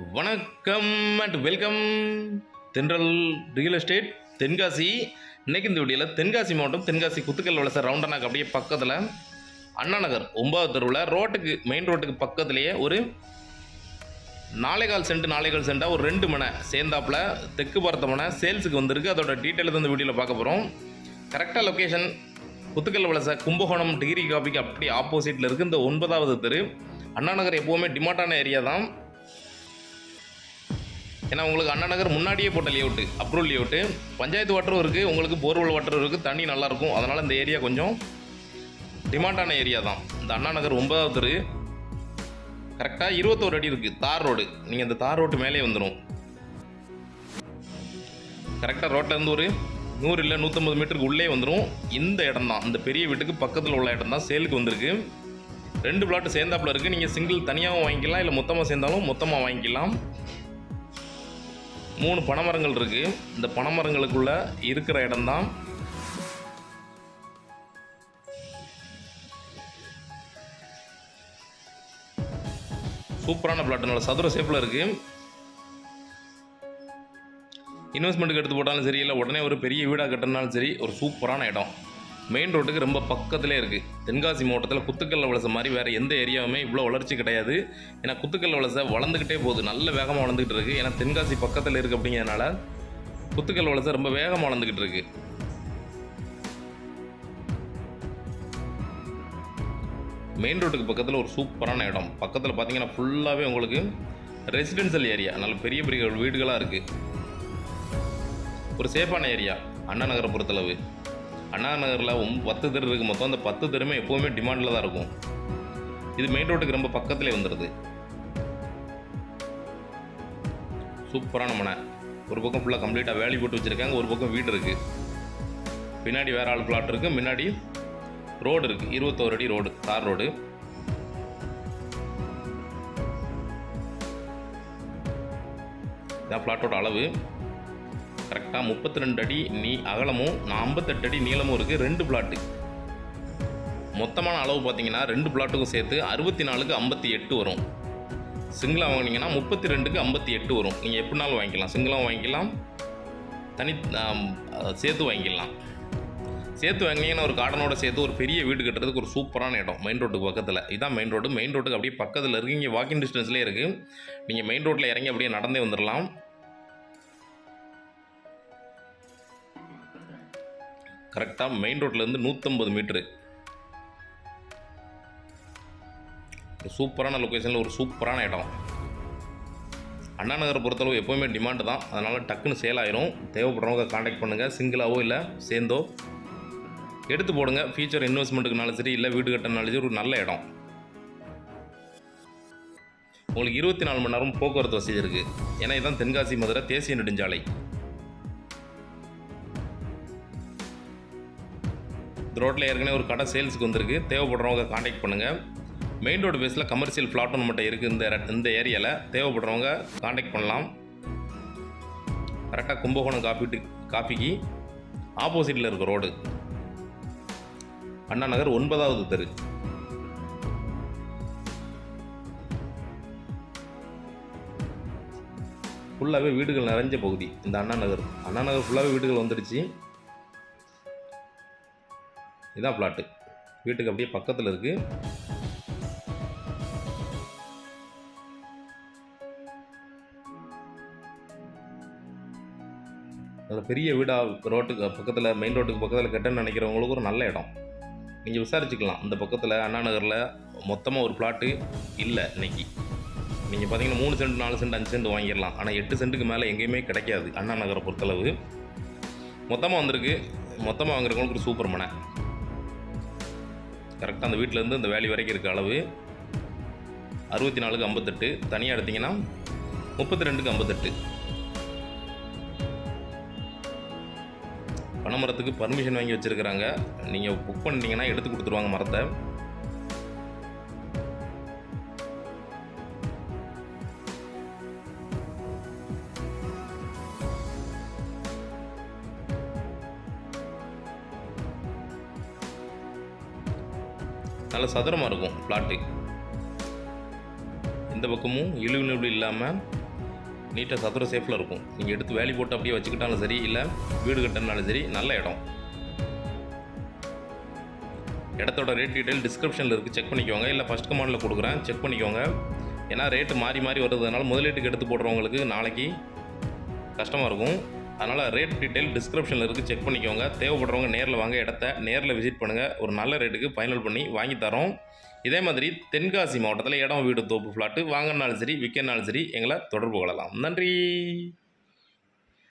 வணக்கம் and welcome தென்றல் real estate Tenkasi. இன்றைக்கி இந்த வீடியோவில் தென்காசி மாவட்டம் தென்காசி குத்துக்கல் வலசை ரவுண்டனாக்கு அப்படியே பக்கத்தில் அண்ணா நகர் 9வது தெருவில் மெயின் ரோட்டுக்கு பக்கத்துலேயே ஒரு 4.25 சென்ட்டாக ஒரு 2 மனை சேர்ந்தாப்பில் தெற்கு பார்த்த மனை சேல்ஸுக்கு வந்திருக்கு. அதோட டீட்டெயில் தான் இந்த வீடியோவில் பார்க்க போகிறோம். கரெக்டாக லொக்கேஷன் குத்துக்கல் வலசை கும்பகோணம் டிகிரி காபிக்கு அப்படி ஆப்போசிட்டில் இருக்குது இந்த 9வது தெரு. அண்ணா நகர் எப்போவுமே டிமாண்டான ஏரியா தான். ஏன்னா உங்களுக்கு அண்ணா நகர் முன்னாடியே போட்ட லேஅவுட்டு, அப்ரூவல் லேஅவுட்டு, பஞ்சாயத்து வாட்டரும் இருக்குது, உங்களுக்கு போர்வெல் வாட்டரும் இருக்குது, தண்ணி நல்லாயிருக்கும். அதனால் இந்த ஏரியா கொஞ்சம் டிமாண்டான ஏரியா தான். இந்த அண்ணா நகர் 9வது தெரு கரெக்டாக 21 அடி இருக்குது தார் ரோடு. நீங்கள் இந்த தார் ரோட்டு மேலே வந்துடும். கரெக்டாக ரோட்டிலேருந்து ஒரு 100 இல்லை 150 மீட்டருக்கு உள்ளே வந்துடும். இந்த இடம் தான், இந்த பெரிய வீட்டுக்கு பக்கத்தில் உள்ள இடம் தான் சேலுக்கு வந்திருக்கு. 2 பிளாட்டு சேர்ந்தாப்பில் இருக்குது. நீங்கள் சிங்கிள் தனியாகவும் வாங்கிக்கலாம், இல்லை மொத்தமாக சேர்ந்தாலும் மொத்தமாக வாங்கிக்கலாம். 3 பனைமரங்கள் இருக்குது. இந்த பனைமரங்களுக்குள்ளே இருக்கிற இடம்தான் சூப்பரான பிளாட், நல்ல சதுர ஷேப்பில் இருக்குது. இன்வெஸ்ட்மெண்ட்டுக்கு எடுத்து போட்டாலும் சரி, இல்லை உடனே ஒரு பெரிய வீடாக கட்டினாலும் சரி, ஒரு சூப்பரான இடம். மெயின் ரோட்டுக்கு ரொம்ப பக்கத்திலே இருக்குது. தென்காசி மாவட்டத்தில் குத்துக்கல் வலசை மாதிரி வேறு எந்த ஏரியாவுமே இவ்வளோ வளர்ச்சி கிடையாது. ஏன்னா குத்துக்கல் வலசை வளர்ந்துக்கிட்டே போகுது, நல்ல வேகமாக வளர்ந்துக்கிட்டு இருக்குது. ஏன்னா தென்காசி பக்கத்தில் இருக்குது அப்படிங்கிறதுனால குத்துக்கல் வலசை ரொம்ப வேகமாக வளர்ந்துக்கிட்டு இருக்கு. மெயின் ரோட்டுக்கு பக்கத்தில் ஒரு சூப்பரான இடம். பக்கத்தில் பார்த்தீங்கன்னா ஃபுல்லாகவே உங்களுக்கு ரெசிடென்ஷியல் ஏரியா, நல்ல பெரிய பெரிய வீடுகளாக இருக்குது. ஒரு சேஃபான ஏரியா அண்ணா நகரை பொறுத்தளவு. அண்ணா நகரில் 10 தெரு இருக்குது மொத்தம். அந்த 10 தெருமே எப்போவுமே டிமாண்டில் தான் இருக்கும். இது மெயின் ரோட்டுக்கு ரொம்ப பக்கத்திலே வந்துடுது. சூப்பரான மனை. ஒரு பக்கம் ஃபுல்லாக கம்ப்ளீட்டாக வேலி போட்டு வச்சுருக்காங்க, ஒரு பக்கம் வீடு இருக்குது, பின்னாடி வேறு ஆள் பிளாட் இருக்குது, முன்னாடி ரோடு இருக்குது, 21 அடி ரோடு, தார் ரோடு. இதான் பிளாட்டோட அளவு. கரெக்டாக 32 அடி அகலமும் 58 அடி நீளமும் இருக்குது. 2 பிளாட்டு. மொத்தமான அளவு பார்த்தீங்கன்னா 2 பிளாட்டுக்கும் சேர்த்து 64க்கு 58 வரும். சிங்கிளாக வாங்கினீங்கன்னா 32க்கு 58 வரும். நீங்கள் எப்படினாலும் வாங்கிக்கலாம், சிங்கிளாகவும் வாங்கிக்கலாம், தனி சேர்த்து வாங்கிக்கலாம். சேர்த்து வாங்கினீங்கன்னா ஒரு கார்டனோட சேர்த்து ஒரு பெரிய வீடு கட்டுறதுக்கு ஒரு சூப்பரான இடம். மெயின் ரோட்டுக்கு பக்கத்தில் இதான் மெயின் ரோடு. மெயின் ரோட்டுக்கு அப்படியே பக்கத்தில் இருக்குது. இங்கே வாக்கிங் டிஸ்டன்ஸ்லேயே இருக்குது. நீங்கள் மெயின் ரோட்டில் இறங்கி அப்படியே நடந்தே வந்துடலாம். கரெக்டாக மெயின் ரோட்லேருந்து 150 மீட்ரு. சூப்பரான லொக்கேஷனில் ஒரு சூப்பரான இடம். அண்ணா நகரை பொறுத்தளவு எப்போவுமே டிமாண்டு தான். அதனால் டக்குன்னு சேல் ஆயிரும். தேவைப்படுறவங்க காண்டாக்ட் பண்ணுங்கள். சிங்கிளாவோ இல்லை சேர்ந்தோ எடுத்து போடுங்க. ஃபியூச்சர் இன்வெஸ்ட்மெண்ட்டுக்குனாலும் சரி, இல்லை வீடு கட்டினாலும் சரி, ஒரு நல்ல இடம். உங்களுக்கு 24 மணி நேரம் போக்குவரத்து வசதி இருக்குது. ஏன்னா இதுதான் தென்காசி மதுரை தேசிய நெடுஞ்சாலை. இந்த ரோட்டில் ஏற்கனவே ஒரு கடை சேல்ஸுக்கு வந்திருக்கு. தேவைப்படுறவங்க காண்டாக்ட் பண்ணுங்கள். மெயின் ரோடு பேஸில் கமர்ஷியல் ஃப்ளாட்டும் நம்மகிட்ட இருக்குது. இந்த ஏரியாவில் தேவைப்படுறவங்க காண்டாக்ட் பண்ணலாம். கரெக்டாக கும்பகோணம் காஃபிக்கு ஆப்போசிட்டில் இருக்க ரோடு, அண்ணா நகர் 9வது தெரு. ஃபுல்லாகவே வீடுகள் நிறைஞ்ச பகுதி இந்த அண்ணா நகர். அண்ணா நகர் ஃபுல்லாகவே வீடுகள் வந்துடுச்சு. இதான் பிளாட்டு, வீட்டுக்கு அப்படியே பக்கத்தில் இருக்குது. அதில் பெரிய வீடாக ரோட்டுக்கு பக்கத்தில் மெயின் ரோட்டுக்கு பக்கத்தில் கட்டணும்னு நினைக்கிறவங்களுக்கு ஒரு நல்ல இடம். நீங்கள் விசாரிச்சுக்கலாம். இந்த பக்கத்தில் அண்ணா நகரில் மொத்தமாக ஒரு பிளாட்டு இல்லை இன்றைக்கி. நீங்கள் பார்த்தீங்கன்னா 3 சென்ட் 4 சென்ட் 5 சென்ட் வாங்கிடலாம். ஆனால் 8 சென்ட்டுக்கு மேலே எங்கேயுமே கிடைக்காது அண்ணா நகரை பொறுத்தளவு. மொத்தமாக வந்திருக்கு. மொத்தமாக வாங்குறவங்களுக்கு ஒரு சூப்பர் மனை. கரெக்டாக அந்த வீட்டிலேருந்து இந்த வேலி வரைக்கும் இருக்க அளவு 64க்கு 58. தனியாக எடுத்திங்கன்னா 32க்கு 58. பனைமரத்துக்கு பர்மிஷன் வாங்கி வச்சுருக்கிறாங்க. நீங்கள் புக் பண்ணிட்டீங்கன்னா எடுத்து கொடுத்துருவாங்க மரத்தை. நல்ல சதுரமாக இருக்கும் பிளாட்டு. இந்த பக்கமும் இழுவு இல்லாமல் நீட்டாக சதுர சேஃபில் இருக்கும். நீங்கள் எடுத்து வேலி போட்டு அப்படியே வச்சுக்கிட்டாலும் சரி, இல்லை வீடு கட்டினாலும் சரி, நல்ல இடம். இடத்தோட ரேட் டீட்டெயில் டிஸ்கிரிப்ஷனில் இருக்குது, செக் பண்ணிக்கோங்க. இல்லை ஃபஸ்ட் கமெண்டில் கொடுக்குறேன், செக் பண்ணிக்கோங்க. ஏன்னா ரேட்டு மாறி மாறி வருதுனால முதலீட்டுக்கு எடுத்து போடுறவங்களுக்கு நாளைக்கு கஷ்டமாக இருக்கும். அதனால் ரேட் டீட்டெயில் டிஸ்கிரிப்ஷனில் இருக்குது, செக் பண்ணிக்கோங்க. தேவைப்படுறவங்க நேரில் வாங்க, இடத்த நேரில் விசிட் பண்ணுங்கள். ஒரு நல்ல ரேட்டுக்கு ஃபைனல் பண்ணி வாங்கி தரோம். இதே மாதிரி தென்காசி மாவட்டத்தில் இடம், வீடு, தோப்பு, ஃப்ளாட்டு வாங்கினாலும் சரி, விற்கனாலும் சரி எங்களை தொடர்பு கொள்ளலாம். நன்றி.